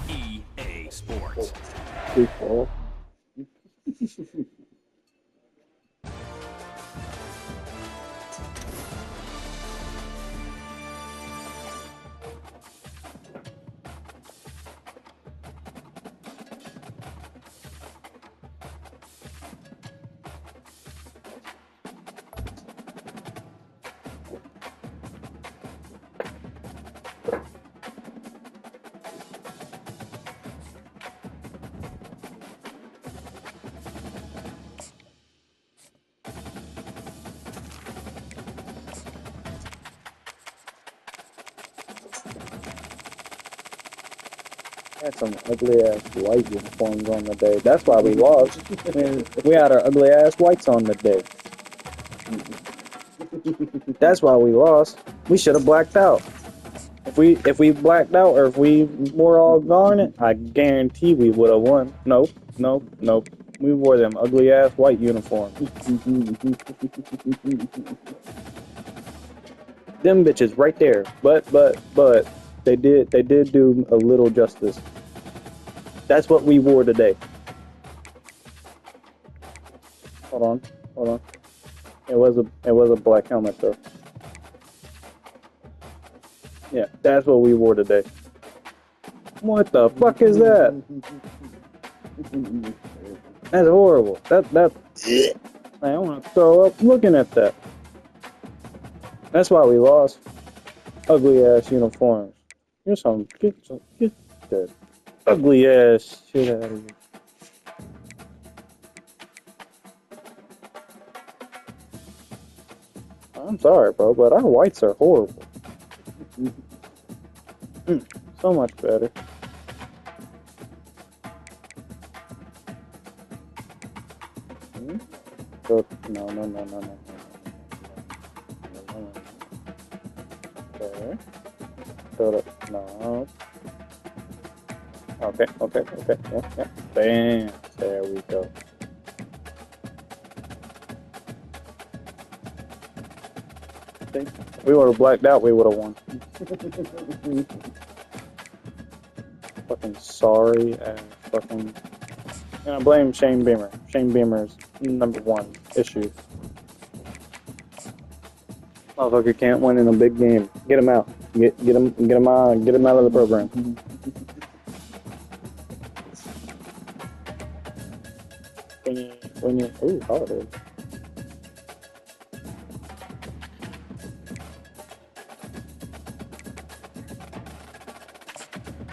EA Sports. People. Had some ugly ass white uniforms on the day. That's why we lost. We had our ugly ass whites on the day. That's why we lost. We should have blacked out. If we blacked out or if we were all gone, I guarantee we would have won. Nope. We wore them ugly ass white uniforms. Them bitches right there. But they did do a little justice. That's what we wore today. Hold on. It was a black helmet though. Yeah, that's what we wore today. What the fuck is that? That's horrible. I want to throw up looking at that. That's why we lost. Ugly ass uniforms. Get that ugly ass shit out of here. I'm sorry, bro, but our whites are horrible. So much better. No. There. No. Okay. Yeah. Bam. There we go. If we would have blacked out, we would have won. Fucking sorry and fucking. And I blame Shane Beamer. Shane Beamer's #1 issue. Motherfucker can't win in a big game. Get him out. Get him out of the program. Holiday.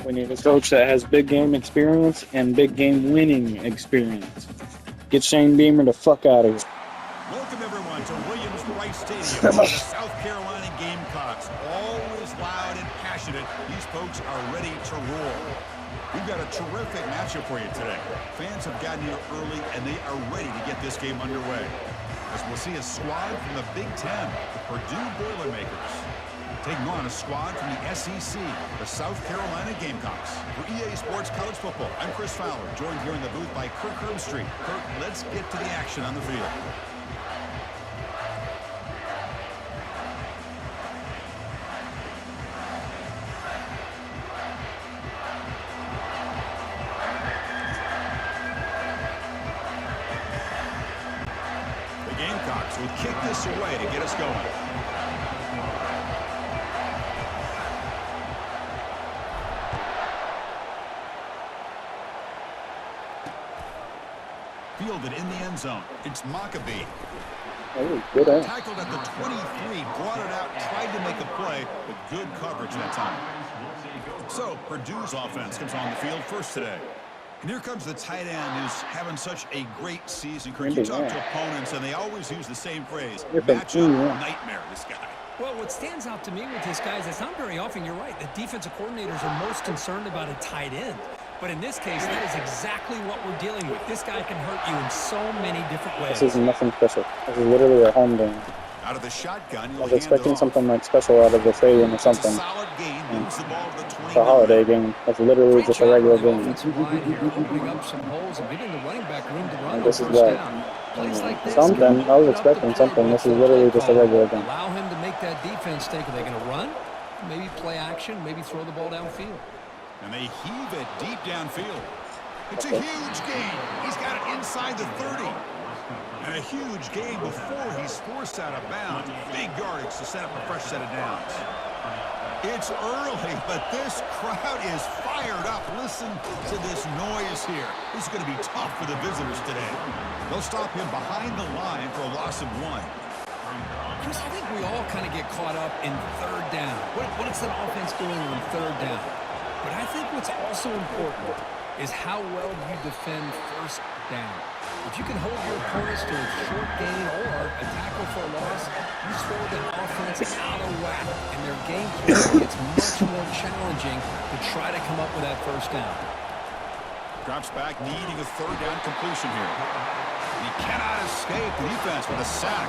We need a coach that has big game experience and big game winning experience. Get Shane Beamer the fuck out of here. Welcome everyone to Williams-Brice Stadium. The South Carolina Gamecocks, always loud and passionate. These folks are ready to roar. We've got a terrific matchup for you today. Fans have gotten here early and they are ready to get this game underway. As we'll see a squad from the Big Ten, the Purdue Boilermakers, taking on a squad from the SEC, the South Carolina Gamecocks. For EA Sports College Football, I'm Chris Fowler, joined here in the booth by Kirk Herbstreit. Kirk, let's get to the action on the field. The Gamecocks will kick this away to get us going. Fielded in the end zone. It's Maccabee. Good ass. Tackled at the 23, brought it out, tried to make a play, but good coverage that time. So, Purdue's offense comes on the field first today. And here comes the tight end who's having such a great season. You talk to opponents, and they always use the same phrase, matchup nightmare, this guy. Well, what stands out to me with this guy is it's not very often, you're right, the defensive coordinators are most concerned about a tight end. But in this case, that is exactly what we're dealing with. This guy can hurt you in so many different ways. This is nothing special. This is literally a home game. Out of the shotgun, I was expecting something like special out of the stadium or something. Solid game, moves the ball to the 20. It's a holiday game. It's literally just a regular game. Opening up some holes and giving the running back room to run. And this is what something. I was expecting something. This is literally just a regular game. Allow him to make that defense think, are they going to run? Maybe play action, maybe throw the ball downfield. And they heave it deep downfield. It's a huge gain. He's got it inside the 30. And a huge gain before he's forced out of bounds. Big yardage to set up a fresh set of downs. It's early, but this crowd is fired up. Listen to this noise here. This is going to be tough for the visitors today. They'll stop him behind the line for a loss of 1. Chris, I think we all kind of get caught up in third down. What is an offense doing on third down? But I think what's also important is how well you defend first down. If you can hold your opponents to a short gain or a tackle for a loss, you throw the offense out of whack, and their game plan gets much more challenging to try to come up with that first down. Drops back, needing a third down completion here. He cannot escape the defense with a sack.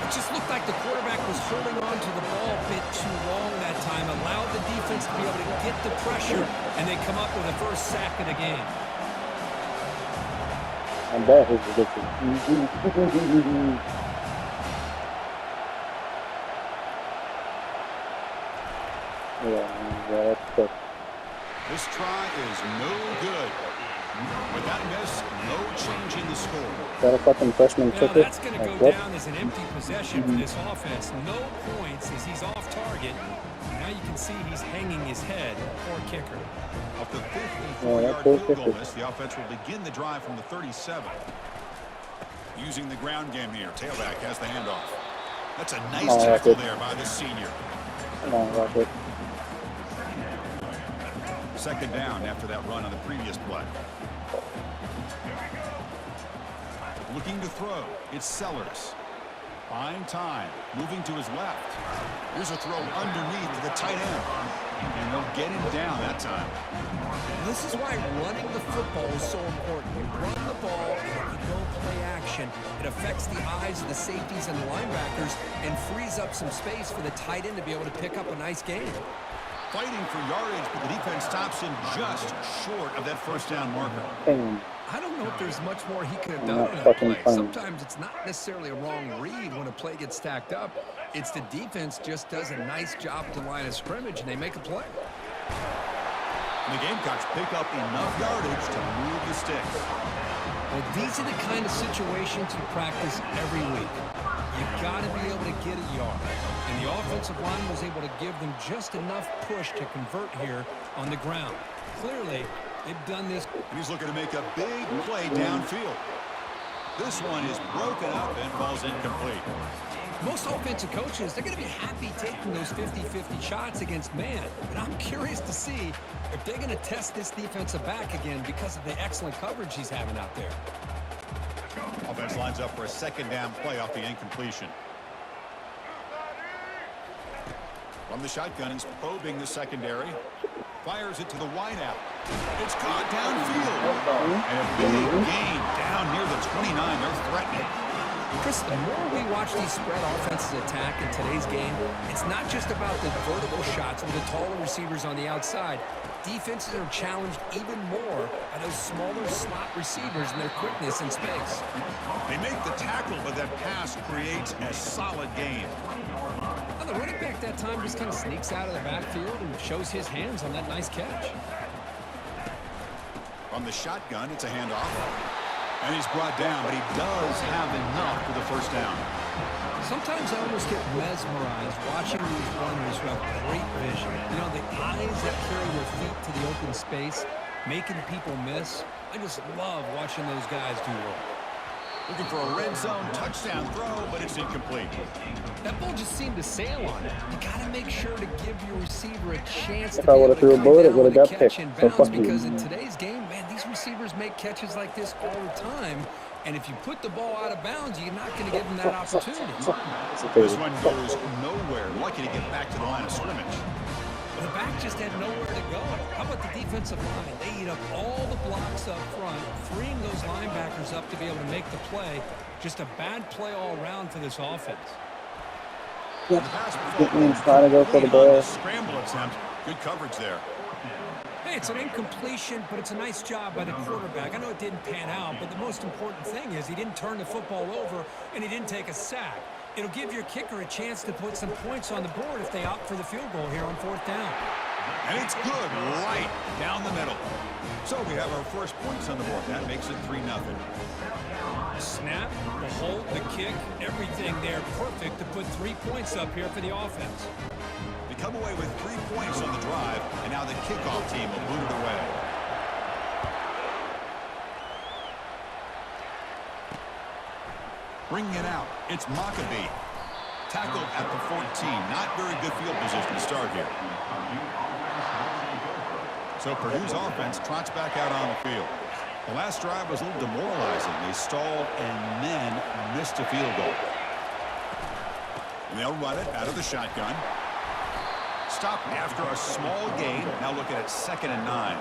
It just looked like the quarterback was holding on to the ball a bit too long that time, allowed the defense to be able to get the pressure, and they come up with the first sack of the game. And that is ridiculous. Yeah, that's good. This try is no good. With that miss, no change in the score. Is that a fucking freshman Now kicker? that's going to go down as an empty possession for this offense. No points as he's off target. Now you can see he's hanging his head. Poor kicker. Off the 54-yard field goal miss, the offense will begin the drive from the 37. Using the ground game here. Tailback has the handoff. That's a nice tackle there by the senior. Come on, Rocket. Second down after that run on the previous play. Looking to throw. It's Sellers. Buying time. Moving to his left. Here's a throw underneath to the tight end. And they'll get him down that time. This is why running the football is so important. You run the ball and you don't play action. It affects the eyes of the safeties and the linebackers and frees up some space for the tight end to be able to pick up a nice gain. Fighting for yardage, but the defense stops him just short of that first down marker. I don't know if there's much more he could have done in that play. Sometimes it's not necessarily a wrong read when a play gets stacked up. It's the defense just does a nice job at the line of scrimmage, and they make a play. And the Gamecocks pick up enough yardage to move the sticks. Well, these are the kind of situations you practice every week. You got to be able to get a yard. And the offensive line was able to give them just enough push to convert here on the ground. Clearly, they've done this. And he's looking to make a big play downfield. This one is broken up and falls incomplete. Most offensive coaches, they're going to be happy taking those 50-50 shots against man. And I'm curious to see if they're going to test this defensive back again because of the excellent coverage he's having out there. Offense lines up for a second down play off the incompletion. From the shotgun, he's probing the secondary. Fires it to the wideout. It's caught downfield. And a big gain down near the 29. They're threatening. Chris, the more we watch these spread offenses attack in today's game, it's not just about the vertical shots with the taller receivers on the outside. Defenses are challenged even more by those smaller slot receivers and their quickness in space. They make the tackle, but that pass creates a solid gain. Now, the running back that time just kind of sneaks out of the backfield and shows his hands on that nice catch. From the shotgun, it's a handoff. And he's brought down, but he does have enough for the first down. Sometimes I almost get mesmerized watching these runners who have great vision. You know, the eyes that carry their feet to the open space, making people miss. I just love watching those guys do work. Looking for a red zone touchdown throw, but it's incomplete. That ball just seemed to sail on it. You got to make sure to give your receiver a chance If to I be would able have threw to a come bullet, it down would have with a got catch picked. in So bounds, fuck you. because in today's game, man, these receivers make catches like this all the time. And if you put the ball out of bounds, you're not going to give them that opportunity. This one goes nowhere. Lucky to get back to the line of scrimmage. The back just had nowhere to go. How about the defensive line? They eat up all the blocks up front, freeing those linebackers up to be able to make the play. Just a bad play all around for this offense. Trying to go for the ball. Scramble attempt. Good coverage there. Hey, it's an incompletion, but it's a nice job by the quarterback. I know it didn't pan out, but the most important thing is he didn't turn the football over and he didn't take a sack. It'll give your kicker a chance to put some points on the board if they opt for the field goal here on 4th down. And it's good right down the middle. So we have our first points on the board. That makes it 3-0. Snap, the hold, the kick, everything there perfect to put 3 points up here for the offense. They come away with 3 points on the drive, and now the kickoff team will boot it away. Bringing it out, it's Maccabee. Tackled at the 14. Not very good field position to start here. So Purdue's offense trots back out on the field. The last drive was a little demoralizing. They stalled and then missed a field goal. And they'll run it out of the shotgun. Stop after a small gain. Now looking at 2nd and 9.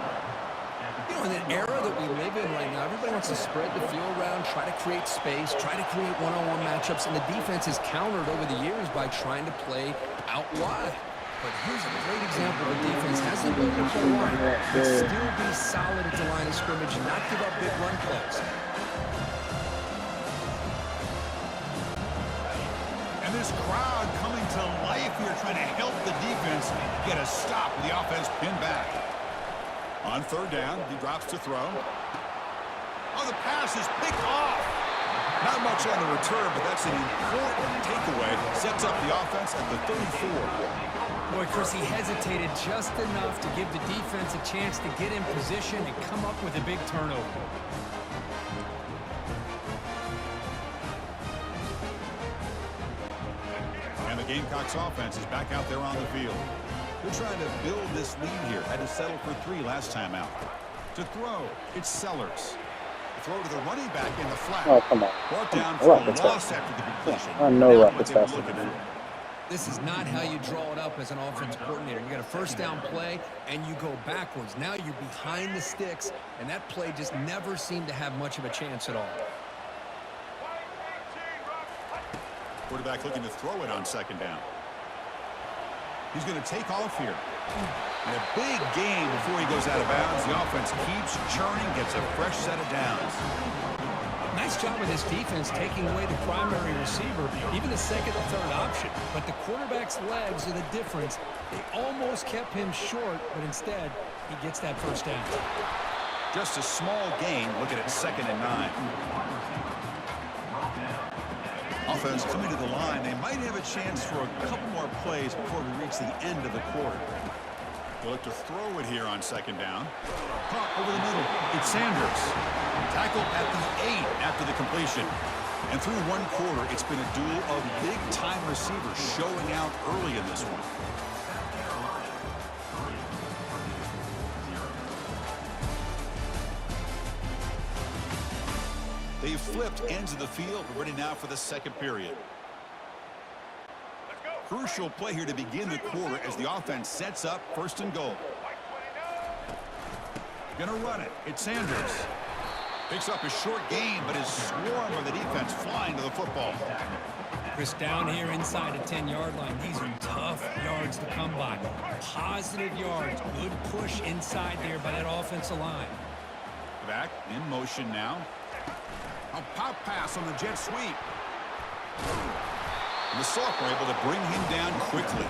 You know, in an era that we live in right now, everybody wants to spread the field around, try to create space, try to create one-on-one matchups, and the defense has countered over the years by trying to play out wide. But here's a great example of a defense has the ability to play wide, but still be solid at the line of scrimmage and not give up big run plays. And this crowd coming to life here, trying to help the defense get a stop with the offense pinned back. On 3rd down, he drops to throw. Oh, the pass is picked off. Not much on the return, but that's an important takeaway. Sets up the offense at the 34. Boy, Chris, he hesitated just enough to give the defense a chance to get in position and come up with a big turnover. And the Gamecocks offense is back out there on the field. They're trying to build this lead here. Had to settle for 3 last time out. To throw, it's Sellers. Throw to the running back in the flat. Oh, come on. Brought down for a loss after the completion. I know Not Rockets what they were faster looking than for. This is not how you draw it up as an offensive coordinator. You got a 1st down play, and you go backwards. Now you're behind the sticks, and that play just never seemed to have much of a chance at all. Quarterback looking to throw it on 2nd down. He's going to take off here. And a big gain before he goes out of bounds. The offense keeps churning, gets a fresh set of downs. Nice job with this defense taking away the primary receiver, even the 2nd and 3rd option. But the quarterback's legs are the difference. They almost kept him short, but instead, he gets that 1st down. Just a small gain, looking at 2nd and 9. Offense coming to the line. They might have a chance for a couple more plays before we reach the end of the quarter. They'll look to throw it here on 2nd down. Caught over the middle. It's Sanders. Tackled at the 8 after the completion. And through 1 quarter, it's been a duel of big-time receivers showing out early in this one. They've flipped ends of the field. We're ready now for the 2nd period. Crucial play here to begin the quarter as the offense sets up 1st and goal. Gonna run it. It's Sanders. Picks up a short gain, but is swarmed by the defense flying to the football. Chris, down here inside the 10-yard line, these are tough yards to come by. Positive yards. Good push inside there by that offensive line. Back in motion now. A pop pass on the jet sweep. And the Soft were able to bring him down quickly.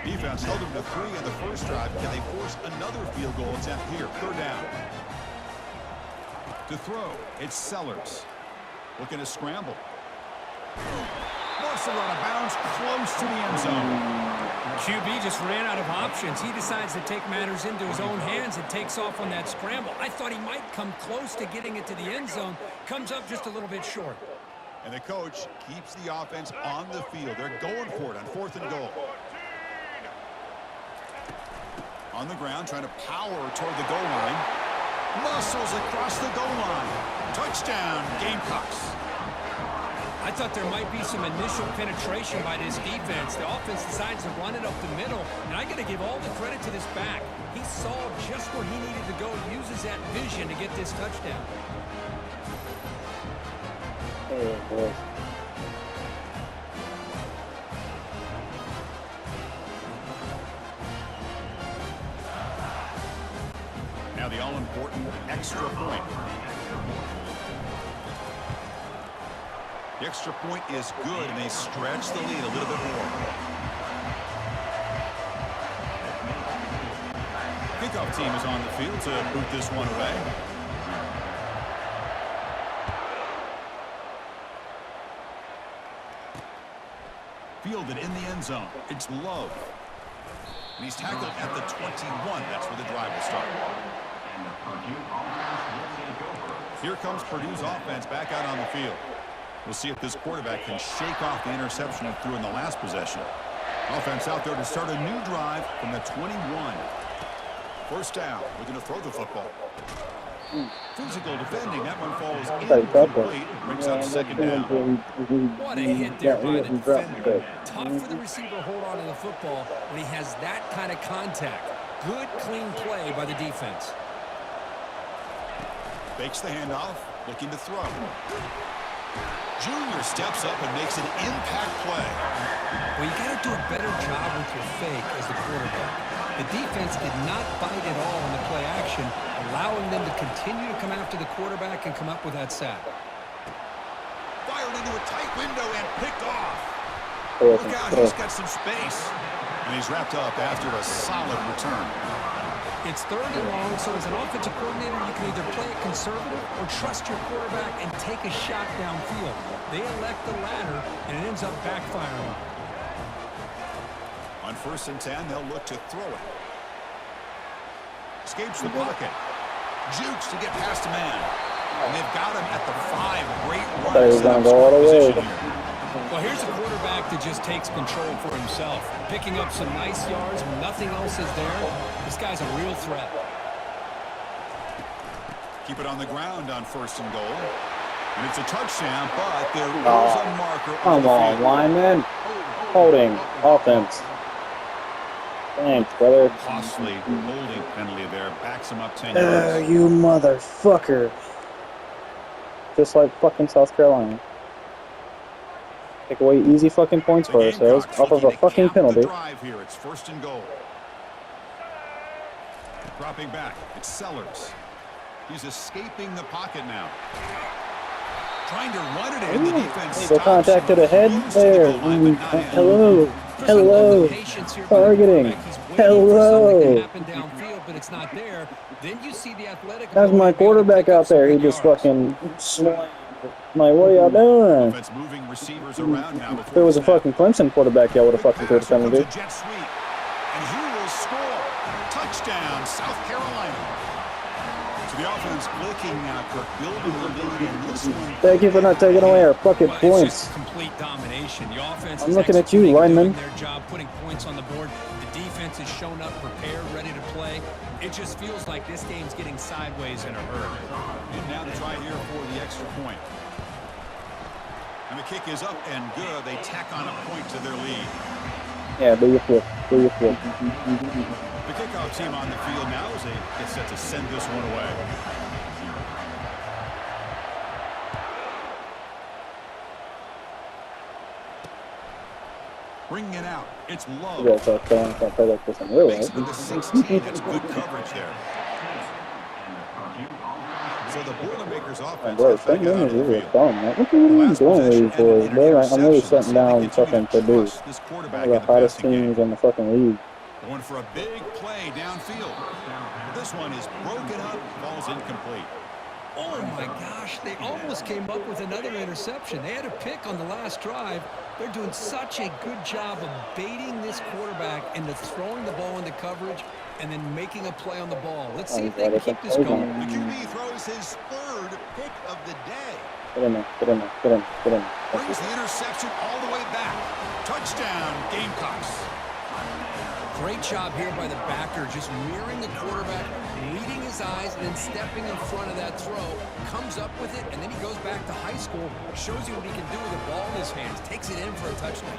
Defense held him to 3 in the 1st drive. Can they force another field goal attempt here? 3rd down. To throw, it's Sellers. Looking to scramble. Muscle out of bounds, close to the end zone. QB just ran out of options. He decides to take matters into his own hands and takes off on that scramble. I thought he might come close to getting it to the end zone. Comes up just a little bit short. And the coach keeps the offense on the field. They're going for it on 4th and goal. On the ground, trying to power toward the goal line. Muscles across the goal line. Touchdown, Gamecocks. I thought there might be some initial penetration by this defense. The offense decides to run it up the middle, and I got to give all the credit to this back. He saw just where he needed to go, uses that vision to get this touchdown. Oh, boy. Now the all-important extra point. extra point is good, and they stretch the lead a little bit more. Kickoff team is on the field to boot this one away. Fielded in the end zone. It's Love. And he's tackled at the 21. That's where the drive will start. Here comes Purdue's offense back out on the field. We'll see if this quarterback can shake off the interception he threw in the last possession. Offense out there to start a new drive from the 21. First down, looking to throw the football. Physical defending, that one falls incomplete, brings up second down. What a hit there by the defender. Tough for the receiver to hold on to the football when he has that kind of contact. Good, clean play by the defense. Fakes the handoff, looking to throw. Junior steps up and makes an impact play. Well, you got to do a better job with your fake as the quarterback. The defense did not bite at all in the play action, allowing them to continue to come after the quarterback and come up with that sack. Fired into a tight window and picked off. Look out, he's got some space. And he's wrapped up after a solid return. It's third and long, so as an offensive coordinator, you can either play it conservative or trust your quarterback and take a shot downfield. They elect the latter, and it ends up backfiring. On 1st and 10, they'll look to throw it. Escapes the pocket. Jukes to get past a man. And they've got him at the 5. Great run. Well, here's a quarterback that just takes control for himself. Picking up some nice yards when nothing else is there. This guy's a real threat. Keep it on the ground on 1st and goal. And it's a touchdown, but there is a marker. Come on, lineman. Holding. Offense. Thanks, brother. Costly holding penalty there. Backs him up 10 yards. You motherfucker. Just like fucking South Carolina. Take away easy fucking points for ourselves off of a fucking penalty. Drive here. It's 1st and goal. Dropping back. It's Sellers. He's escaping the pocket now. Trying to run it in. The defense the contact to the head there. Hello. Hello. Targeting. Hello. That's my quarterback out there. He just fucking slammed. I'm like, what are y'all doing? Moving receivers around now. If there was a fucking Clemson quarterback, y'all would have fucking threw the penalty. And he will score. Touchdown, South Carolina. So the offense blinking now, Kirk, building the lead in this one. Thank you for not taking away our fucking points. Complete domination. The offense I'm looking at you, lineman. Their job putting points on the board. The defense has shown up, prepared, ready to play. It just feels like this game's getting sideways in a hurry. And now to try here for the extra point. And the kick is up and good. They tack on a point to their lead. Yeah, do your flip. Do your flip. The kickoff team on the field now as they get set to send this one away. Bringing it out. It's Love. You guys are can't play like this in real life. Makes it to 16. That's good coverage there. So the Boilermakers offense. Bro, 10 minutes is a fun, man. What are you doing with these boys, bro? I'm really shutting down fucking Purdue. One of the hottest teams in the fucking league. Going for a big play downfield. This one is broken up, falls incomplete. Oh my gosh, they almost came up with another interception. They had a pick on the last drive. They're doing such a good job of baiting this quarterback into throwing the ball into coverage and then making a play on the ball. Let's see if they can keep this going. The QB throws his 3rd pick of the day. Get in there, get in there, get in, get in. Brings the interception all the way back. Touchdown, Gamecocks. Great job here by the backer, just mirroring the quarterback, reading his eyes, and then stepping in front of that throw. Comes up with it, and then he goes back to high school, shows you what he can do with the ball in his hands, takes it in for a touchdown.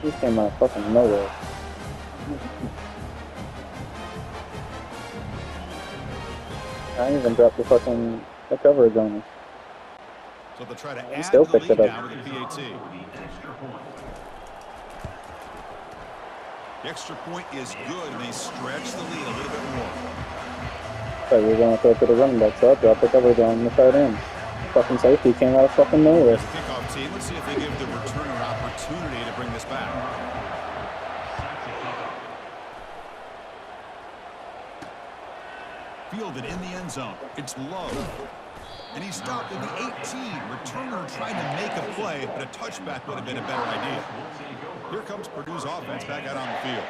He came out of fucking nowhere. I even dropped the fucking coverage on him. So they'll try to He add still the picked lead it up. now with the PAT. The extra point is good, and they stretch the lead a little bit more. So you're going to throw it to the running back, so I dropped the coverage on the tight end. Fucking safety came out of fucking nowhere. There's the kickoff team. Let's see if they give the returner opportunity to bring this back. Fielded in the end zone. It's low. And he stopped at the 18. Returner trying to make a play, but a touchback would have been a better idea. Here comes Purdue's offense back out on the field.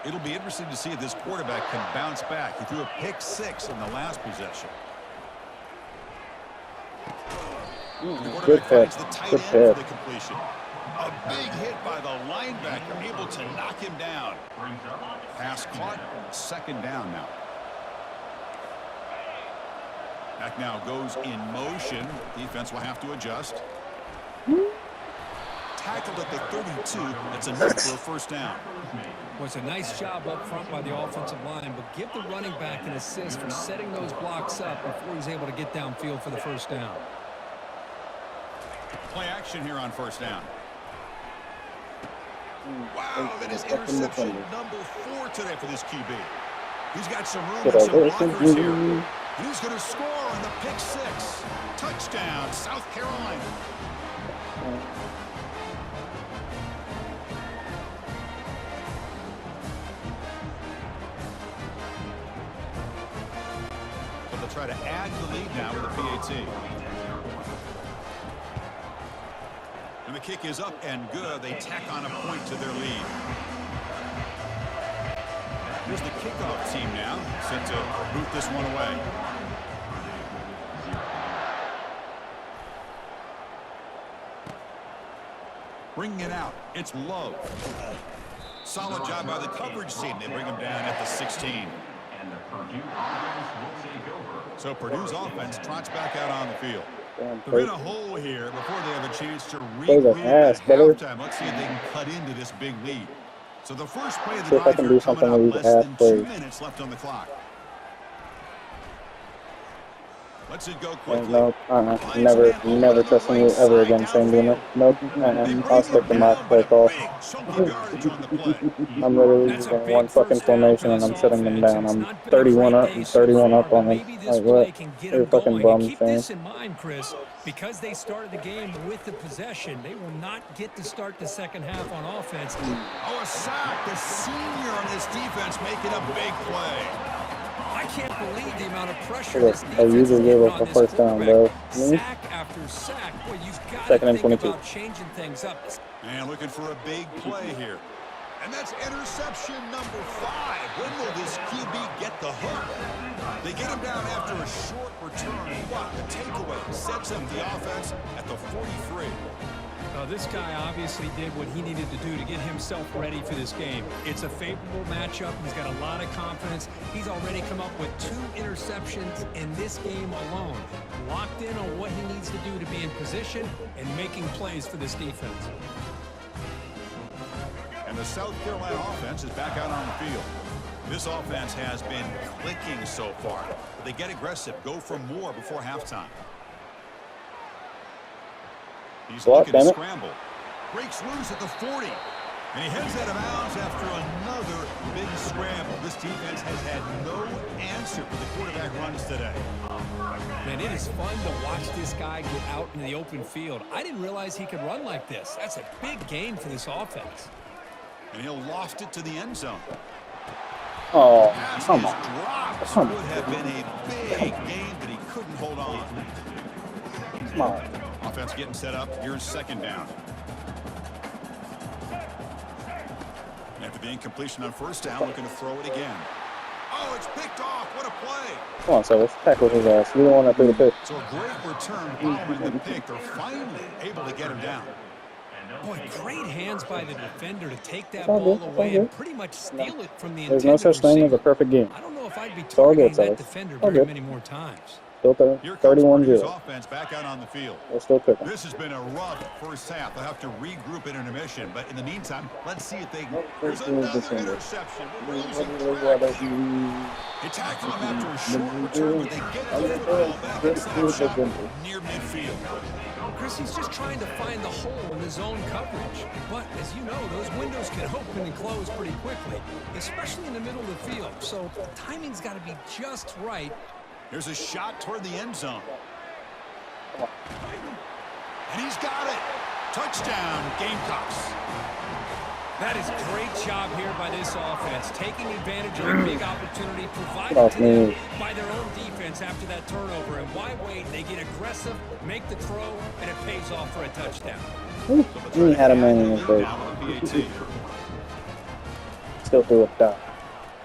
It'll be interesting to see if this quarterback can bounce back. He threw a pick 6 in the last possession. Good catch. Good catch. The completion. A big hit by the linebacker, able to knock him down. Pass caught. Second down now. Back now goes in motion. Defense will have to adjust. Tackled at the 32. That's enough for a first down. Was a nice job up front by the offensive line, but give the running back an assist for setting those blocks up before he's able to get downfield for the first down. Play action here on first down. Wow, that is interception number 4 today for this QB. He's got some room and some blockers here. And he's going to score on the pick 6. Touchdown, South Carolina. So they'll try to add the lead now with a PAT. And the kick is up and good. They tack on a point to their lead. Here's the kickoff team now, set to boot this one away. Bringing it out. It's low. Solid job by the coverage team. They bring him down at the 16. So Purdue's offense trots back out on the field. They're in a hole here before they have a chance to regroup at halftime. Let's see if they can cut into this big lead. So the first play of the drive here coming up, less than 2 minutes left on the clock. Lets it go quickly. No, never trusting you ever again, Shane Beamer. Nope, I'll stick to my play call. I'm literally just in one fucking formation and I'm shutting them down. I'm 31 up on them. Like what? You're fucking bum, Keep Shane. this in mind, Chris. Because they started the game with the possession, they will not get to start the second half on offense. Oh, a sack. The senior on this defense making a big play. I can't believe the amount of pressure this defense I usually is gave getting up on the this first down, bro. Sack after sack. Boy, you've got Second to and think 22. about changing things up. And looking for a big play here. And that's interception number 5. When will this QB get the hook? They get him down after a short return. What? The takeaway sets up the offense at the 43. This guy obviously did what he needed to do to get himself ready for this game. It's a favorable matchup. He's got a lot of confidence. He's already come up with 2 interceptions in this game alone. Locked in on what he needs to do to be in position and making plays for this defense. And the South Carolina offense is back out on the field. This offense has been clicking so far. But they get aggressive, go for more before halftime. He's looking to scramble. Breaks loose at the 40. And he heads out of bounds after another big scramble. This defense has had no answer for the quarterback runs today. Man, it is fun to watch this guy get out in the open field. I didn't realize he could run like this. That's a big gain for this offense. And he'll loft it to the end zone. Oh, Pass come is on. dropped. Come Would have been a big gain, but he couldn't hold on. Come on. Offense getting set up. Here's second down. After the incompletion on first down, looking to throw it again. Oh, it's picked off. What a play. Come on, Silas. Tackle his ass. You don't want that through the pick. So a great return following the pick. They're finally able to get him down. Boy, great hands by the defender to take that ball away and pretty much steal it from the There's no intended such thing as a receiver. perfect game. I don't know if I'd be all good, targeting that Silas. defender All very good. many more times. Still Here comes Purdue's 31-0. offense back out on the field. We're still cooking. This has been a rough first half. They'll have to regroup in intermission. But in the meantime, let's see if they... There's another interception. We're losing track. They tackle him after a short return, but they get the football back inside near midfield. Chris, he's just trying to find the hole in his zone coverage. But as you know, those windows can open and close pretty quickly, especially in the middle of the field. So timing's got to be just right. Here's a shot toward the end zone. And he's got it. Touchdown, Gamecocks. That is a great job here by this offense, taking advantage of a big opportunity provided to them by their own defense after that turnover. And why wait? They get aggressive, make the throw, and it pays off for a touchdown. He had a man in his face. Still threw a dot.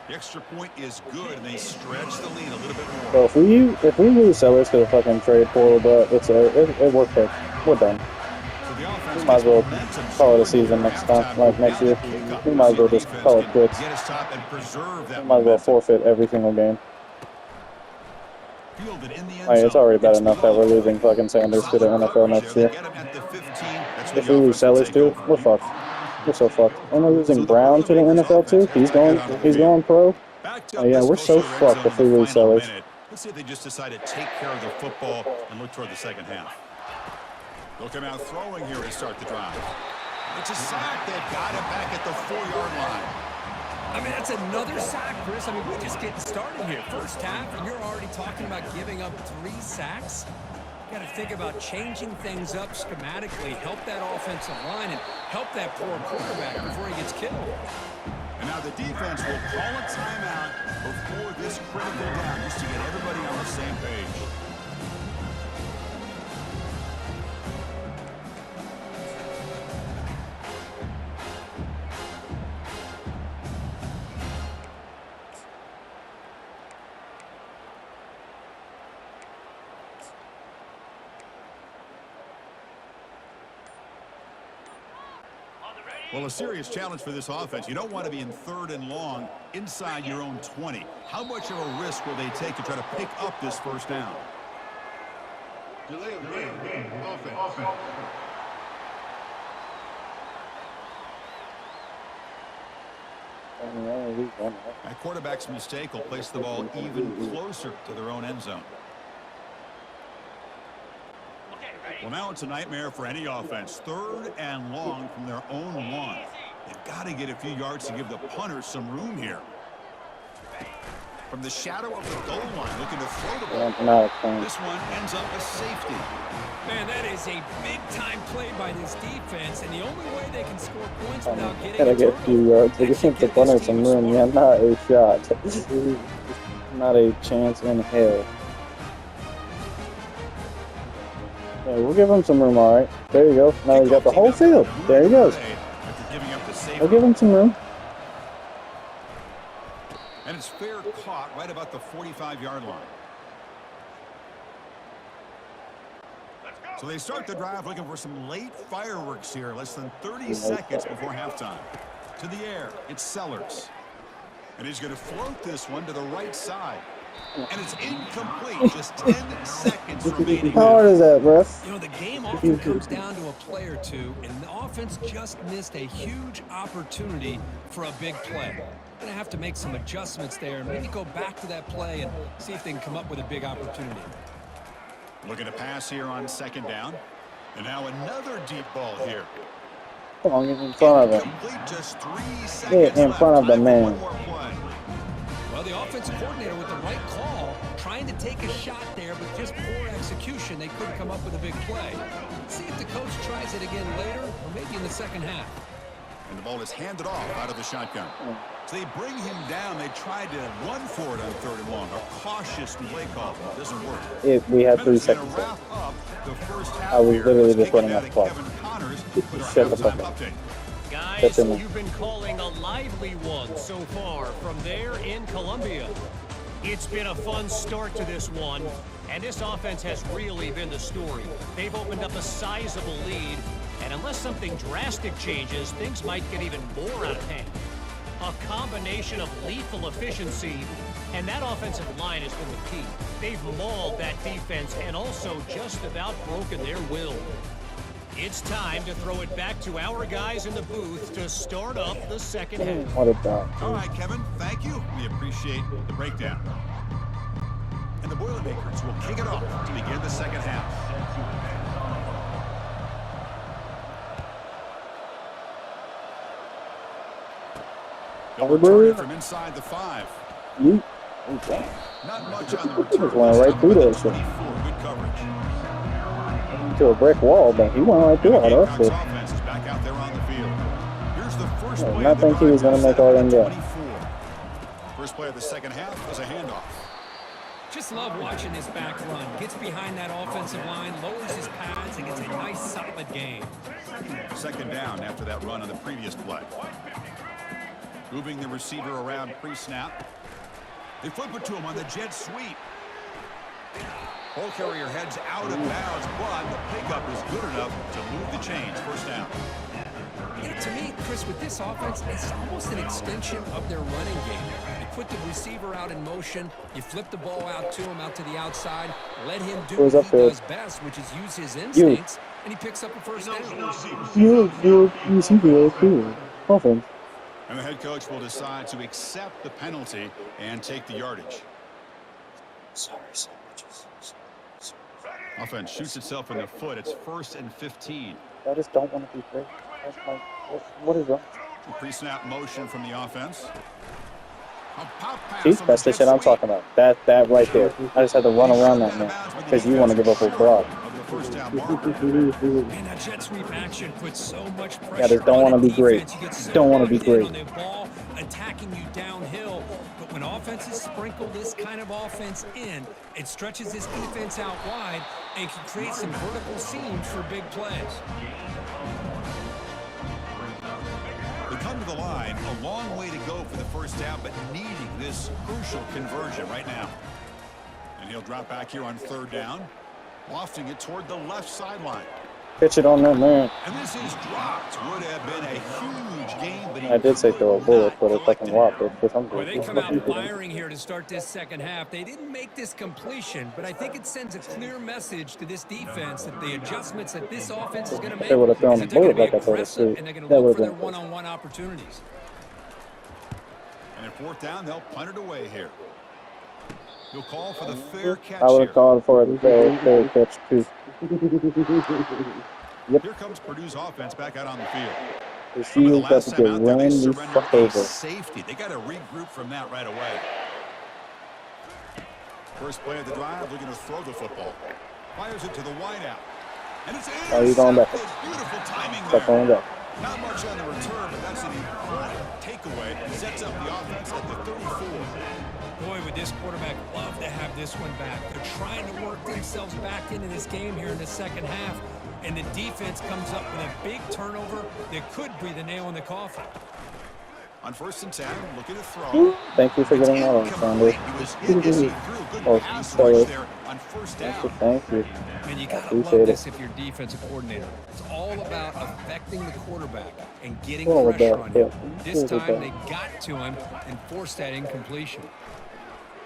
The extra point is good, and they stretch the lead a little bit more. So if we lose Sellers to the fucking trade portal, but it worked out. We're done. So the offense We might as well call it a season next time, like next year. We might as well just call it quits. Get us top and preserve that We might as well forfeit every single game. Fielded in the end Like, it's zone. already bad enough that we're losing fucking Sanders to the NFL next year. Get him at the 15. That's If when we the lose offense will Sellers take too, over. we're fucked. We're so fucked. And we're losing Brown to the NFL too. He's going pro. Backed Oh up yeah, this we're so close to the red fucked zone if we in the lose final Sellers. minute. Let's see if they just decide to take care of the football and look toward the second half. They'll come out throwing here to start the drive. It's a sack. They've got it back at the 4-yard line. I mean, that's another sack, Chris. I mean, we're just getting started here. First half, and you're already talking about giving up 3 sacks. You got to think about changing things up schematically, help that offensive line, and help that poor quarterback before he gets killed. And now the defense will call a timeout before this critical down, just to get everybody on the same page. Well, a serious challenge for this offense. You don't want to be in 3rd and long inside your own 20. How much of a risk will they take to try to pick up this first down? Delay of game. Offense. That quarterback's mistake will place the ball even closer to their own end zone. Well, now it's a nightmare for any offense. 3rd and long from their own 1. They've got to get a few yards to give the punters some room here. From the shadow of the goal line, looking to throw the ball. This one ends up a safety. Man, that is a big-time play by this defense, and the only way they can score points without getting Gotta get a few yards to give the punter some room. Yeah, not a shot. Not a chance in hell. Yeah, we'll give him some room, all right. There you go. Now he's got the whole field. There he goes. We'll give him some room. And it's fair caught right about the 45-yard line. So they start the drive looking for some late fireworks here. Less than 30 seconds before halftime. To the air, it's Sellers. And he's going to float this one to the right side. And it's incomplete. Just 10 seconds remaining. How hard is that, ref? You know, the game often comes down to a play or two, and the offense just missed a huge opportunity for a big play. They're going to have to make some adjustments there and maybe go back to that play and see if they can come up with a big opportunity. Looking to pass here on 2nd down. And now another deep ball here. Come on, get in front of him. Incomplete, just 3 seconds Get in front of the man. Well, the offensive coordinator with the right call, trying to take a shot there, but just poor execution. They couldn't come up with a big play. Let's see if the coach tries it again later, or maybe in the second half. And the ball is handed off out of the shotgun. So they bring him down. They tried to run for it on 3rd and long. A cautious play call. It doesn't work. We had 3 seconds left. I was literally just running off the clock. Shut the fuck up. Guys, you've been calling a lively one so far from there in Columbia. It's been a fun start to this one, and this offense has really been the story. They've opened up a sizable lead, and unless something drastic changes, things might get even more out of hand. A combination of lethal efficiency, and that offensive line has been the key. They've mauled that defense and also just about broken their will. It's time to throw it back to our guys in the booth to start up the second half. What a dog. All right, Kevin, thank you. We appreciate the breakdown. And the Boilermakers will kick it off to begin the second half. They'll return it from inside the 5. You? Okay. Not much on the return. Just went right through that shit. 24, good coverage. To a brick wall, but he went right through all that Gamecocks shit. offense is back out there on the field. Here's the first play I of the think he was drive going to make all them go. 24. First play of the second half was a handoff. Just love watching this back run. Gets behind that offensive line, lowers his pads, and gets a nice, solid gain. Second down after that run on the previous play. Moving the receiver around pre-snap. They flip it to him on the jet sweep. Ball carrier heads out of bounds, but the pickup is good enough to move the chains. First down. You know, to me, Chris, with this offense, it's almost an extension of their running game. You put the receiver out in motion, you flip the ball out to him, out to the outside, let him do what he does best, which is use his instincts, and he picks up a first down. Offense. And the head coach will decide to accept the penalty and take the yardage. Sorry, sandwiches. Offense shoots itself in the foot. It's 1st and 15. I just don't want to be great. What is wrong? Pre-snap motion from the offense. A pop pass See, on that's the jet shit I'm sweep. talking about. That right there. I just had to run around that man because you want to give up a block. Of the first down marker. Man, that jet sweep action puts so much pressure. Yeah, just don't on want to the be great. defense. You get so Don't want to be locked in great. on their ball, attacking you downhill. But when offenses sprinkle this kind of offense in, it stretches this defense out wide and can create some vertical seams for big plays. They come to the line, a long way to go for the first down, but needing this crucial conversion right now. And he'll drop back here on third down, lofting it toward the left sideline. Pitch it on that man. And this is dropped. Would have been a huge gain, but he I did say throw a bullet, but it fucking whopped it for some Well, they come out reason. firing here to start this second half. They didn't make this completion, but I think it sends a clear message to this defense that the adjustments that this offense is going to make They would have thrown is a that they're bullet going to like be I thought it aggressive would. and they're going to That look for would their have been one-on-one opportunities. And at fourth down, they'll punt it away here. He'll call for the fair catch I would here. have called for a fair catch too. Here comes Purdue's offense back out on the field. The Remember the Shields got last to time get out there, they ran the surrendered fuck a over. safety. They got to regroup from that right away. First play of the drive, looking to throw the football. Fires it to the wideout. And it's Oh, you're going back. intercepted. Beautiful timing Stop there. going back. Not much on the return, but that's an important takeaway. Sets up the offense at the 34. Boy, would this quarterback love to have this one back. They're trying to work themselves back into this game here in the second half, and the defense comes up with a big turnover that could be the nail in the coffin. On 1st and 10, looking to throw. Thank you for It's getting that on, incomplete. Sandy. He was in as he threw. Good Oh, pass sorry. rush there on first down. Thank you. And you got to Appreciate love it. this if you're defensive coordinator. It's all about affecting the quarterback and getting All pressure about on that. him. This All time about. they got to him and forced that incompletion.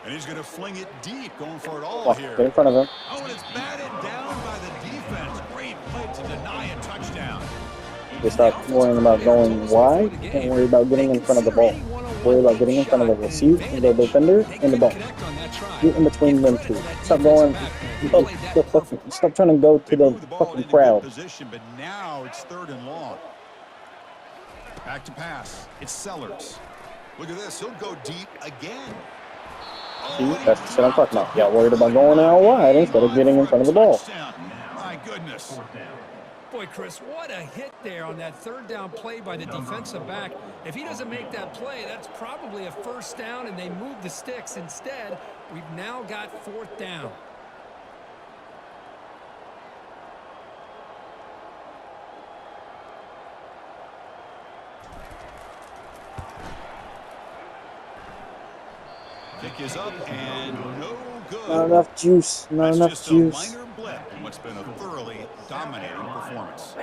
And he's going to fling it deep, going for it all Oh, here. get in front of him. Oh, and it's batted down by the defense. Great play to deny a touchdown. Just stop worrying about going wide and worry about getting in front of the ball. Worry about getting in front of the receiver, the defender, and the ball. Get in between them two. Stop going. Stop trying to go to They the moved the ball fucking into crowd. good position, but now it's 3rd and long. Back to pass. It's Sellers. Look at this. He'll go deep again. See, that's the shit I'm talking about. Y'all worried about going out wide instead of getting in front of the ball. My goodness. Boy, Chris, what a hit there on that third down play by the defensive back. If he doesn't make that play, that's probably a first down, and they move the sticks. Instead, we've now got 4th down. Kick is up and no good. Not enough juice. Not That's enough just juice. a minor blip in what's been a thoroughly dominating performance.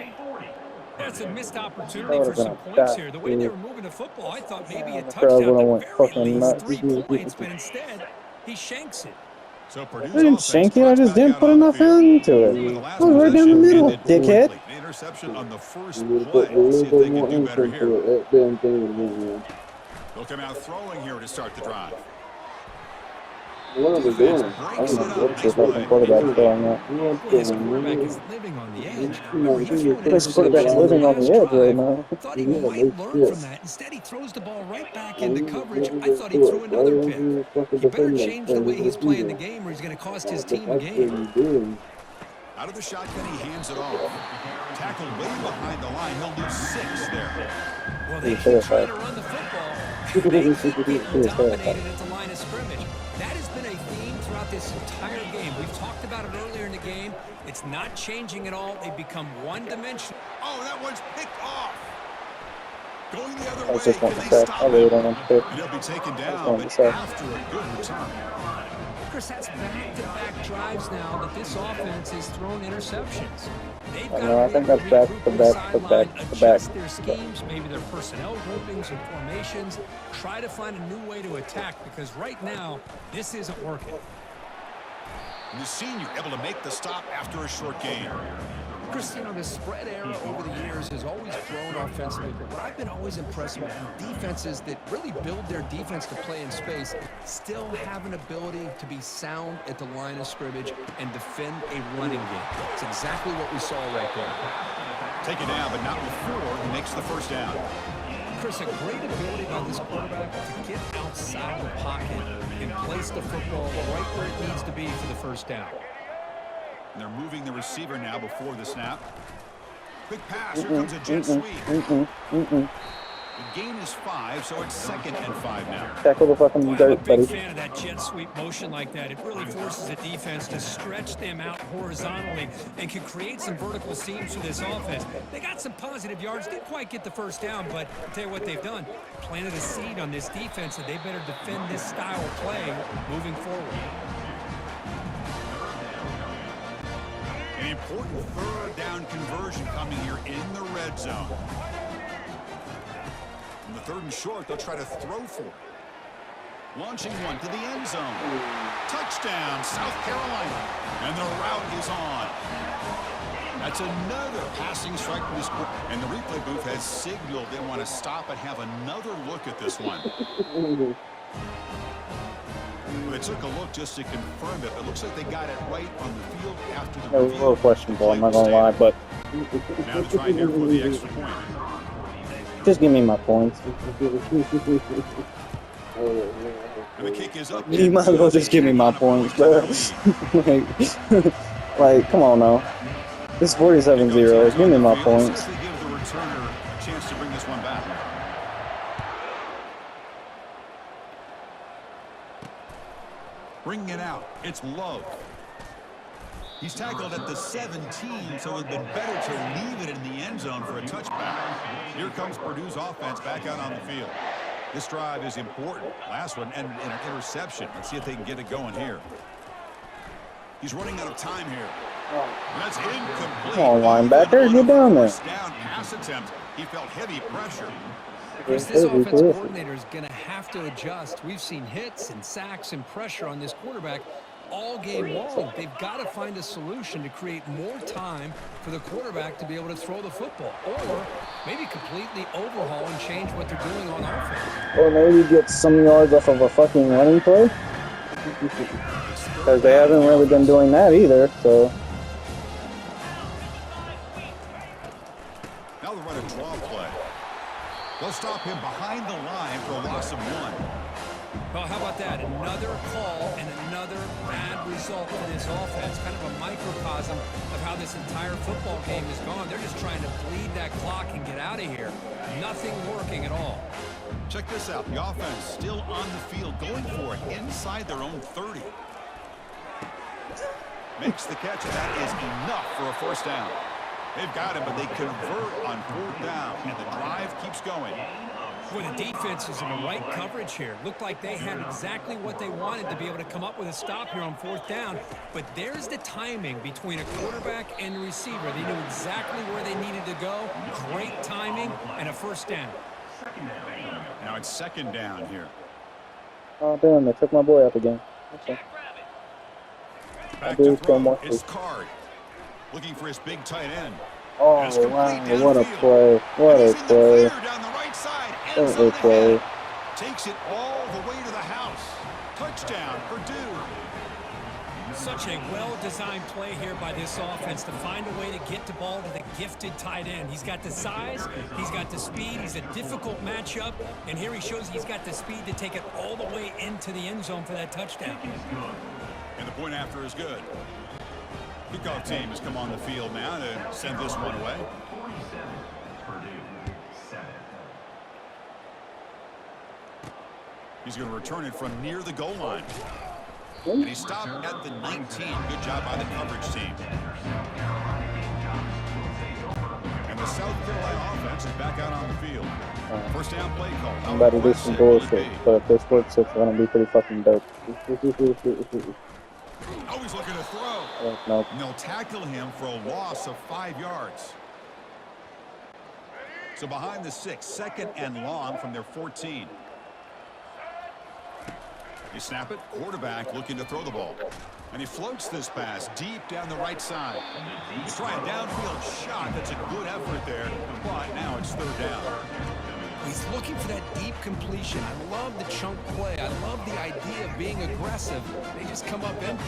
That's a missed That opportunity would for have been some a points shot, here. The way they dude. were moving the football, I thought maybe a The crowd touchdown, would have at went the very fucking least nuts. 3 points, but instead, he shanks it. So I Purdue's didn't offense shank it. I trots just back didn't out put on the enough field. into But the it. last I was right down the possession middle, ended dickhead. poorly. An interception on the first You need to play. put a little Let's see if bit they can more do ink better into here. it. That damn thing is moving. They'll come out throwing here to start the drive. What are they Defense doing? breaks it up. What's Nice the fucking play. quarterback throwing at? Boy, this quarterback is living on the edge. Remember, he threw an This interception quarterback's on the living on the last edge right drive. now. Thought he might learn from that. Instead, he throws the ball right back into coverage. I thought he Right threw another pick. into fucking He better defender. change the way he's playing the game or he's going to cost his team a That's game. what he's doing. Out of the shotgun, he hands it off. Tackled way behind the line. He'll lose 6 there. Well, they keep trying to run the football. They keep getting dominated at the line of scrimmage. That has been a theme throughout this entire game. We've talked about it earlier in the game. It's not changing at all. They've become one-dimensional. Oh, that one's picked off. Going the other I way. was just Can wanting they to say, I stop really him? don't want to pick. And he'll be taken down, wanted to but say. after a good return. Chris, that's back-to-back drives now that this offense has thrown interceptions. They've I got know, I to think really that's regroup back on to the back to sideline, back to adjust back. their schemes, maybe their personnel groupings and formations, try to find a new way to attack because right now, this isn't working. The senior able to make the stop after a short gain. Chris, you know, the spread era over the years has always grown offensively, but what I've been always impressed with defenses that really build their defense to play in space still have an ability to be sound at the line of scrimmage and defend a running game. It's exactly what we saw right there. Taken down, but not before he makes the first down. Chris, a great ability by this quarterback to get outside the pocket and place the football right where it needs to be for the first down. And they're moving the receiver now before the snap. Quick pass. Here comes a jet sweep. The gain is 5, so it's 2nd and 5 now. Tackle the fucking Boy, I'm a dirt, big buddy. fan of that jet sweep motion like that. It really forces a defense to stretch them out horizontally and can create some vertical seams for this offense. They got some positive yards, didn't quite get the first down, but I'll tell you what they've done. Planted a seed on this defense, and they better defend this style of play moving forward. An important 3rd down conversion coming here in the red zone. On the 3rd and short, they'll try to throw for it. Launching one to the end zone. Touchdown, South Carolina. And the route is on. That's another passing strike for this group. And the replay booth has signaled they want to stop and have another look at this one. They took a look just to confirm it. It looks like they got it right on the field after the That was a little questionable, I'm not gonna lie, but Now they're trying here for the extra point. just give me my points. And the kick is up. You might as well just give me my points, bro. like, come on now. This 47-0. Give me my points. Give the returner a chance to bring this one back. Bringing it out. It's Love. He's tackled at the 17, so it would have been better to leave it in the end zone for a touchback. Here comes Purdue's offense back out on the field. This drive is important. Last one ended in an interception. Let's see if they can get it going here. He's running out of time here. That's incomplete. Come on, linebacker, get down there. First down pass attempt. He felt heavy pressure. Chris, this offensive coordinator is going to have to adjust. We've seen hits and sacks and pressure on this quarterback all game long. They've got to find a solution to create more time for the quarterback to be able to throw the football, or maybe completely overhaul and change what they're doing on offense. Or maybe get some yards off of a fucking running play. Because they haven't really been doing that either, so. Now they'll run a draw play. They'll stop him behind the line for a loss of 1. Well, how about that? Another call and another bad result for this offense. Kind of a microcosm of how this entire football game is gone. They're just trying to bleed that clock and get out of here. Nothing working at all. Check this out. The offense still on the field, going for it inside their own 30. Makes the catch, and that is enough for a first down. They've got him, but they convert on 4th down, and the drive keeps going. Well, the defense is in the right coverage here. Looked like they had exactly what they wanted to be able to come up with a stop here on 4th down. But there's the timing between a quarterback and a receiver. They knew exactly where they needed to go. Great timing and a 1st down. Now it's 2nd down here. Oh, damn, they took my boy up again. Okay. Back do to so throw. much. It's Card. Looking for his big tight end. Oh, That's complete wow, what a downfield. play. What And a he's in the play. clear down the right side. End What a zone play. ahead. Takes it all the way to the house. Touchdown, Purdue. Such a well-designed play here by this offense to find a way to get the ball to the gifted tight end. He's got the size, he's got the speed, he's a difficult matchup, and here he shows he's got the speed to take it all the way into the end zone for that touchdown. And the point after is good. Kickoff team has come on the field now to send this one away. He's going to return it from near the goal line. And he stopped at the 19. Good job by the coverage team. And the South Carolina offense is back out on the field. 1st down play call. I'm about to do some bullshit, but if this works, it's gonna be pretty fucking dope. Always looking to throw. Nope. And they'll tackle him for a loss of 5 yards. So behind the 6, 2nd and long from their 14. You snap it, quarterback looking to throw the ball. And he floats this pass deep down the right side. You try a downfield shot. That's a good effort there. But now it's 3rd down. He's looking for that deep completion. I love the chunk play. I love the idea of being aggressive. They just come up empty.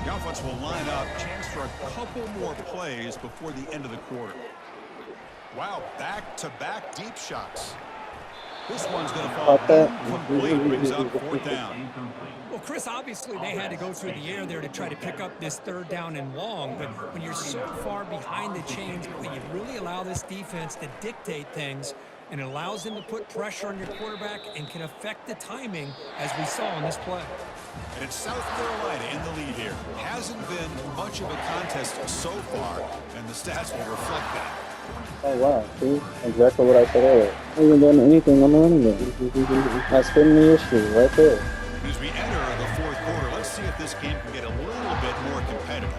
The offense will line up. Chance for a couple more plays before the end of the quarter. Wow, back-to-back deep shots. This one's going to fall incomplete. Brings up 4th down. Well, Chris, obviously they had to go through the air there to try to pick up this 3rd down and long, but when you're so far behind the chains, you really allow this defense to dictate things, and it allows them to put pressure on your quarterback and can affect the timing, as we saw in this play. And it's South Carolina in the lead here. Hasn't been much of a contest so far, and the stats will reflect that. Oh wow, see? Exactly what I said earlier. I haven't done anything on the running game. That's been the issue right there. As we enter the 4th quarter, let's see if this game can get a little bit more competitive.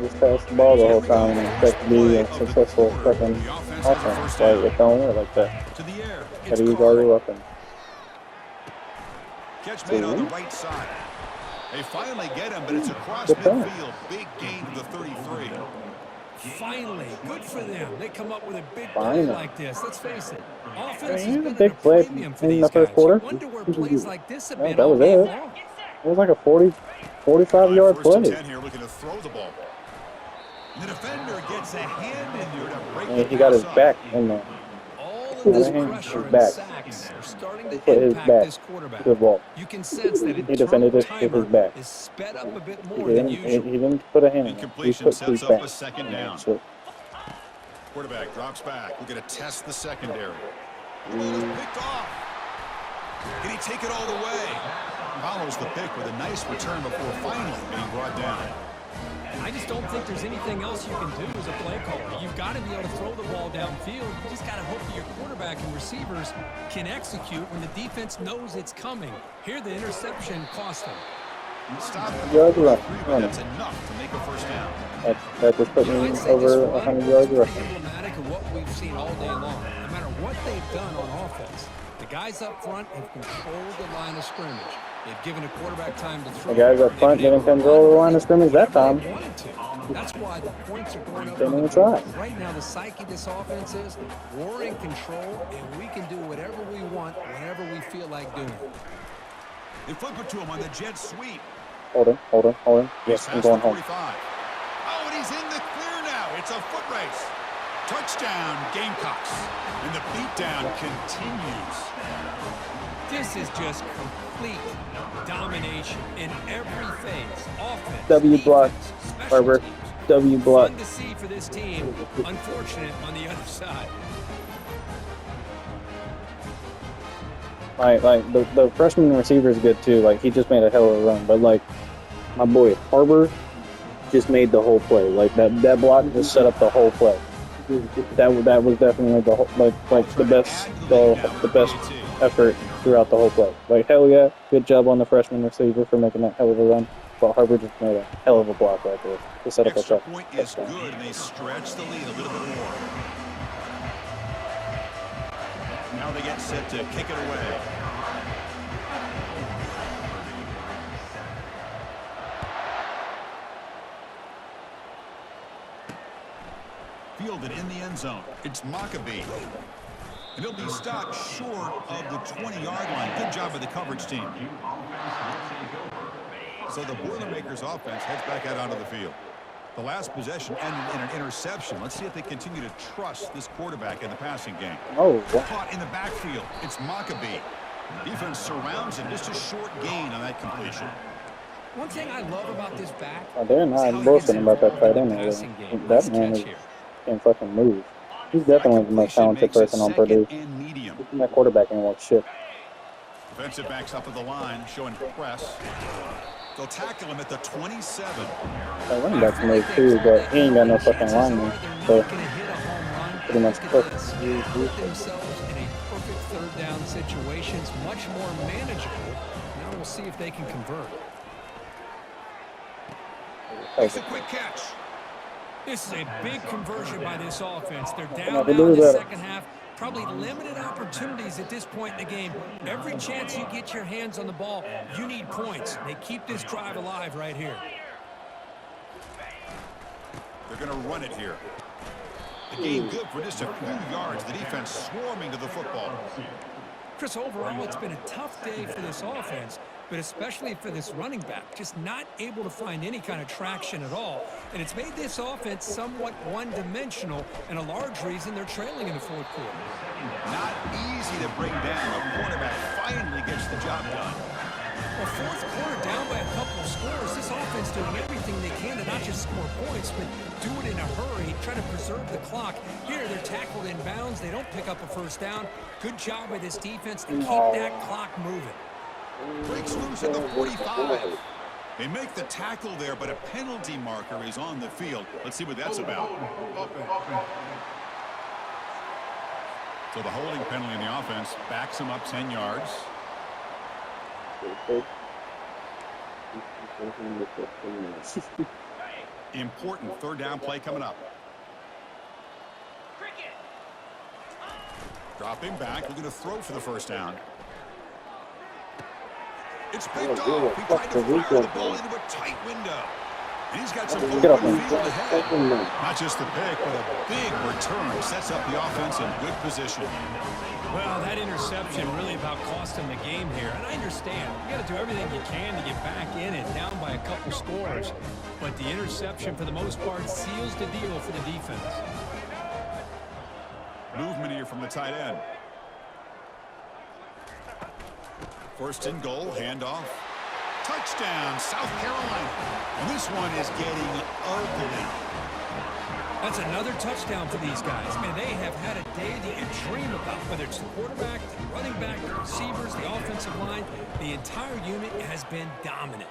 Just pass the ball the whole time and expect to be a successful fucking offense. Like, it don't work like that. To the air. Gotta use all your weapons. Catch made on the right side. They finally get him, but it's across midfield. Big gain to the 33. Finally, good for them. They come up with a big play like this. Let's face it, offense has been big at a play premium for in these the guys. first quarter. You wonder where plays like this have been That all was game it. long. It was like a 45-yard 1st and play. 10 here looking to throw the ball. The defender gets a hand in there to break And the he got his pass up. back in there. All of Put this his hand- pressure his and back. sacks are starting to Put his impact back this quarterback. to the ball. You can sense that He defended it with his back. is sped up a bit He more than didn't, usual. he didn't put a hand in it. He Incompletion put sets his up a back. 2nd down. So, Quarterback drops back. We're going to test the secondary. The ball is picked off. Can he take it all the way? Follows the pick with a nice return before finally being brought down. I just don't think there's anything else you can do as a play caller. You've got to be able to throw the ball downfield. You just got to hope that your quarterback and receivers can execute when the defense knows it's coming. Here, the interception cost them. Stop at Yards rush. 43, but that's enough to make a 1st down. that just put You know, me I'd say this over one 100 yards is rushing. pretty emblematic of what we've seen all day long. No matter what they've done on offense, the guys up front have controlled the line of scrimmage. They've given a quarterback time to throw. The guys up front They've been didn't able to control the run line of scrimmage that whenever time. they wanted to. That's why the points are going up. Didn't even try. Right now, the psyche of this offense is we're in control, and we can do whatever we want whenever we feel like doing it. They flip it to him on the jet sweep. Hold him. Yes, I'm Past going the home. 45. Oh, and he's in the clear now. It's a foot race. Touchdown, Gamecocks. And the beatdown continues. This is just complete domination in every phase. Offense, W block, defense, special Herbert. teams. W block. Fun to see for this team. Unfortunate on the other side. Like the freshman receiver is good too. Like he just made a hell of a run, but like my boy Harbor, just made the whole play. Like that block just set up the whole play. That was definitely the whole, like the best effort throughout the whole play. Like hell yeah, good job on the freshman receiver for making that hell of a run. But Harvard just made a hell of a block right there to set up a Extra point is good, and they stretch the lead a little bit more. Now they get set to kick it away. Fielded in the end zone. It's Maccabee. And he'll be stopped short of the 20-yard line. Good job by the coverage team. So the Boilermakers offense heads back out onto the field. The last possession ended in an interception. Let's see if they continue to trust this quarterback in the passing game. Oh, Caught in the backfield. It's Maccabee. Defense surrounds him. Just a short gain on that completion. One thing I love about this back. they're not boasting about that tight end. That man can't fucking move. He's definitely the most talented person on Purdue. That quarterback ain't worth shit. Defensive backs up at the line, showing press. They'll tackle him at the 27. That running back's move too, but he ain't got no fucking lineman. So pretty much perfect. Put themselves in a perfect third down situations, much more manageable. Now we'll see if they can convert. Makes a quick catch. This is a big conversion by this offense. They're down now in the second half. Probably limited opportunities at this point in the game. Every chance you get your hands on the ball, you need points. They keep this drive alive right here. They're going to run it here. The game good for just a few yards. The defense swarming to the football. Chris, overall, it's been a tough day for this offense, but especially for this running back, just not able to find any kind of traction at all. And it's made this offense somewhat one-dimensional, and a large reason they're trailing in the fourth quarter. Not easy to bring down. The quarterback finally gets the job done. Well, fourth quarter down by a couple of scores. This offense doing everything they can to not just score points, but do it in a hurry, try to preserve the clock. Here, they're tackled in bounds. They don't pick up a first down. Good job by this defense to keep that clock moving. Breaks loose at the 45. They make the tackle there, but a penalty marker is on the field. Let's see what that's about. So the holding penalty in the offense backs him up 10 yards. Important third down play coming up. Dropping back, looking to throw for the first down. It's picked off. He tried to fire the ball into a tight window. And he's got some open field ahead. Not just the pick, but a big return sets up the offense in good position. Well, that interception really about cost him the game here. And I understand. You got to do everything you can to get back in it, down by a couple scores. But the interception, for the most part, seals the deal for the defense. Movement here from the tight end. First and goal, handoff. Touchdown, South Carolina. And this one is getting ugly. That's another touchdown for these guys. Man, they have had a day that you dream about, whether it's the quarterback, the running back, the receivers, the offensive line. The entire unit has been dominant.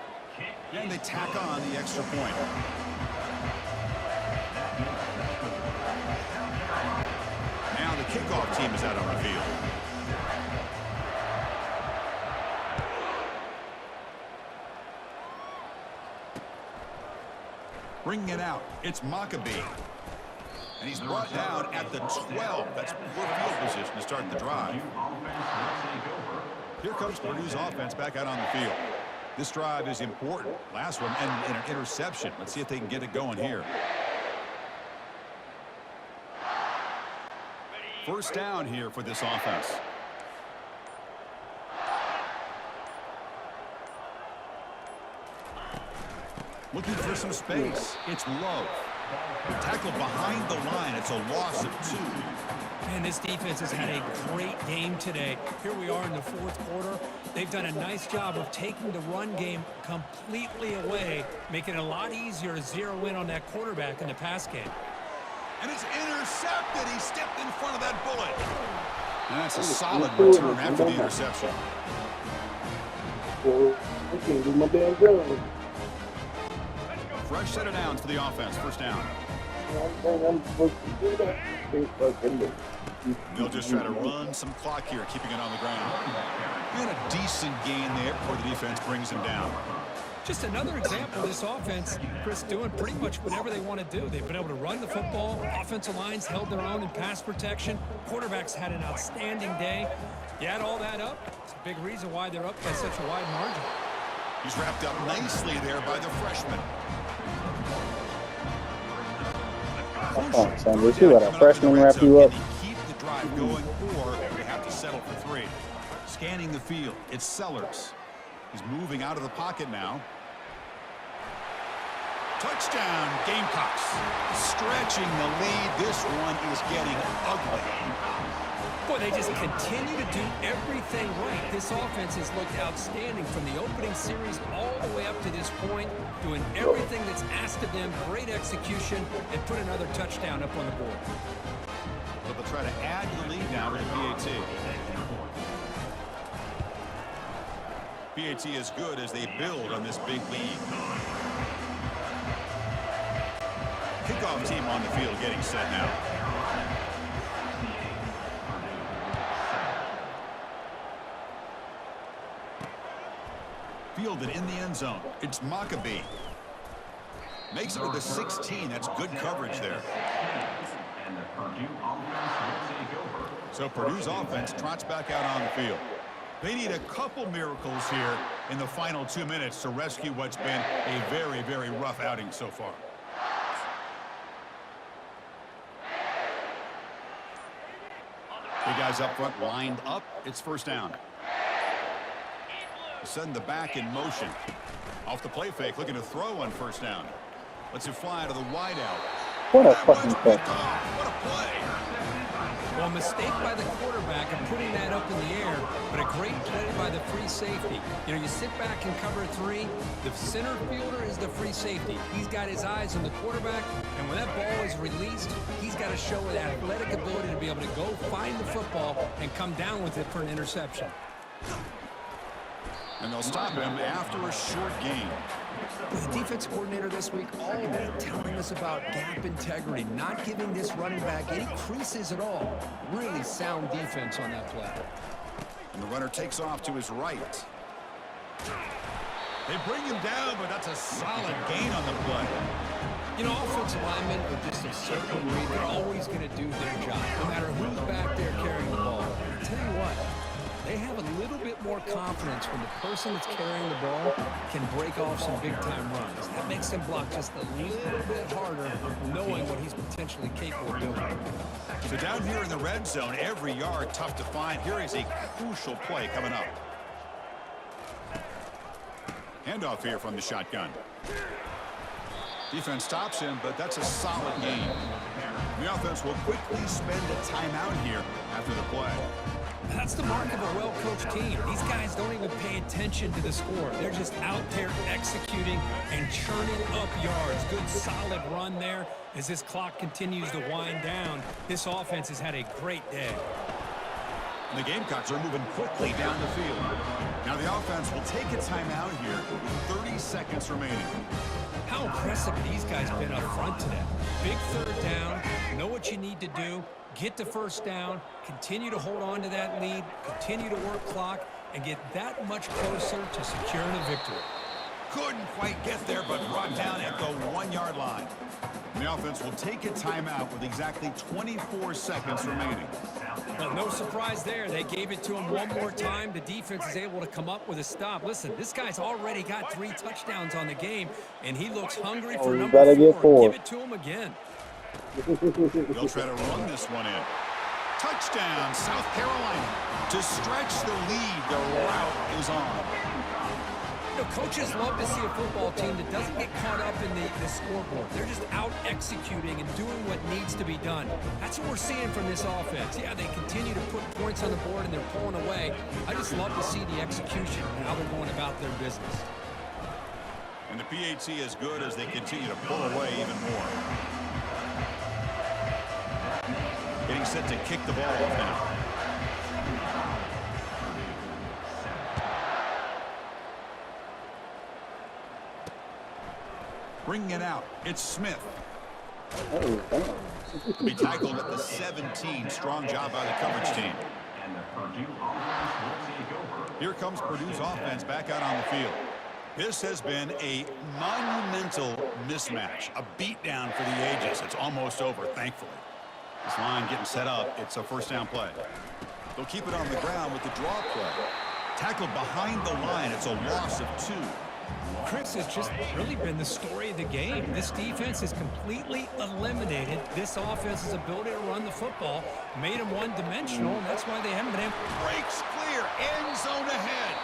And they tack on the extra point. Now the kickoff team is out on the field. Bringing it out, it's Maccabee. And he's brought down at the 12. That's poor field position to start the drive. Here comes Purdue's offense back out on the field. This drive is important. Last one ended in an interception. Let's see if they can get it going here. First down here for this offense. Looking for some space. It's Love. Tackled behind the line. It's a loss of 2. Man, this defense has had a great game today. Here we are in the fourth quarter. They've done a nice job of taking the run game completely away, making it a lot easier to zero in on that quarterback in the pass game. And it's intercepted. He stepped in front of that bullet. And that's a solid return after the interception. Fresh set of downs for the offense. First down. They'll just try to run some clock here, keeping it on the ground. And a decent gain there before the defense brings him down. Just another example of this offense, Chris, doing pretty much whatever they want to do. They've been able to run the football. Offensive lines held their own in pass protection. Quarterbacks had an outstanding day. You add all that up, it's a big reason why they're up by such a wide margin. He's wrapped up nicely there by the freshman. Come on, Sanders. You let a freshman wrap you up. Keep the drive going, or they have to settle for 3. Scanning the field, it's Sellers. He's moving out of the pocket now. Touchdown, Gamecocks. Stretching the lead. This one is getting ugly. Boy, they just continue to do everything right. This offense has looked outstanding from the opening series all the way up to this point, doing everything that's asked of them, great execution, and put another touchdown up on the board. So they'll try to add to the lead now with PAT. PAT is good as they build on this big lead. Kickoff team on the field getting set now. Fielded in the end zone. It's Maccabee. Makes it to the 16. That's good coverage there. So Purdue's offense trots back out on the field. They need a couple miracles here in the final 2 minutes to rescue what's been a very, very rough outing so far. Big guys up front lined up. It's first down. Send the back in motion. Off the play fake, looking to throw on first down. Lets it fly to the wide out. What a fucking play. What a play. Well, a mistake by the quarterback of putting that up in the air, but a great play by the free safety. You know, you sit back and cover 3. The center fielder is the free safety. He's got his eyes on the quarterback, and when that ball is released, he's got to show an athletic ability to be able to go find the football and come down with it for an interception. And they'll stop him after a short gain. The defense coordinator this week already telling us about gap integrity, not giving this running back any creases at all. Really sound defense on that play. And the runner takes off to his right. They bring him down, but that's a solid gain on the play. You know, offensive linemen are just a certain breed. They're always going to do their job, no matter who's back there carrying the ball. I'll tell you what. They have a little bit more confidence when the person that's carrying the ball can break off some big-time runs. That makes them block just a little bit harder, knowing what he's potentially capable of doing. So down here in the red zone, every yard tough to find. Here is a crucial play coming up. Handoff here from the shotgun. Defense stops him, but that's a solid gain. The offense will quickly spend a timeout here after the play. That's the mark of a well-coached team. These guys don't even pay attention to the score. They're just out there executing and churning up yards. Good, solid run there. As this clock continues to wind down, this offense has had a great day. And the Gamecocks are moving quickly down the field. Now the offense will take a timeout here with 30 seconds remaining. How impressive these guys been up front today. Big third down, know what you need to do, get the first down, continue to hold on to that lead, continue to work clock, and get that much closer to securing a victory. Couldn't quite get there, but brought down at the 1-yard line. The offense will take a timeout with exactly 24 seconds remaining. Well, no surprise there. They gave it to him one more time. The defense is able to come up with a stop. Listen, this guy's already got 3 touchdowns on the game, and he looks hungry for number 4. Give it to him again. They'll try to run this one in. Touchdown, South Carolina. To stretch the lead, the route is on. You know, coaches love to see a football team that doesn't get caught up in the scoreboard. They're just out executing and doing what needs to be done. That's what we're seeing from this offense. Yeah, they continue to put points on the board and they're pulling away. I just love to see the execution and how they're going about their business. And the PAT is good as they continue to pull away even more. Getting set to kick the ball off now. Bringing it out, it's Smith. Oh, damn. To be tackled at the 17. Strong job by the coverage team. Here comes Purdue's offense back out on the field. This has been a monumental mismatch, a beatdown for the ages. It's almost over, thankfully. This line getting set up. It's a first down play. They'll keep it on the ground with the draw play. Tackled behind the line. It's a loss of 2. Chris, has just really been the story of the game. This defense has completely eliminated this offense's ability to run the football, made them one-dimensional, and that's why they haven't been able. Breaks clear, end zone ahead.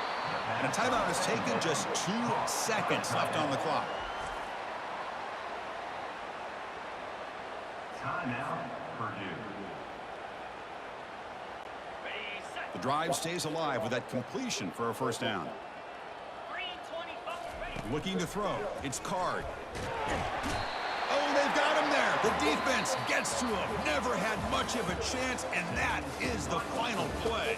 And a timeout is taken, just 2 seconds left on the clock. Timeout, Purdue. The drive stays alive with that completion for a first down. Looking to throw. It's Card. Oh, they've got him there. The defense gets to him. Never had much of a chance, and that is the final play.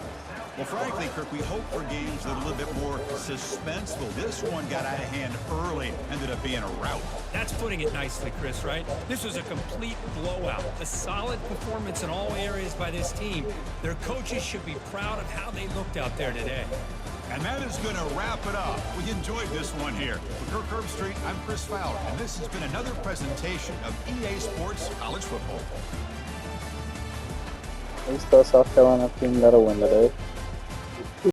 Well, frankly, Kirk, we hope for games that are a little bit more suspenseful. This one got out of hand early, ended up being a rout. That's putting it nicely, Chris, right? This was a complete blowout. A solid performance in all areas by this team. Their coaches should be proud of how they looked out there today. And that is going to wrap it up. We enjoyed this one here. For Kirk Herbstreit, I'm Chris Fowler, and this has been another presentation of EA Sports College Football. At least the South Carolina team got a win today.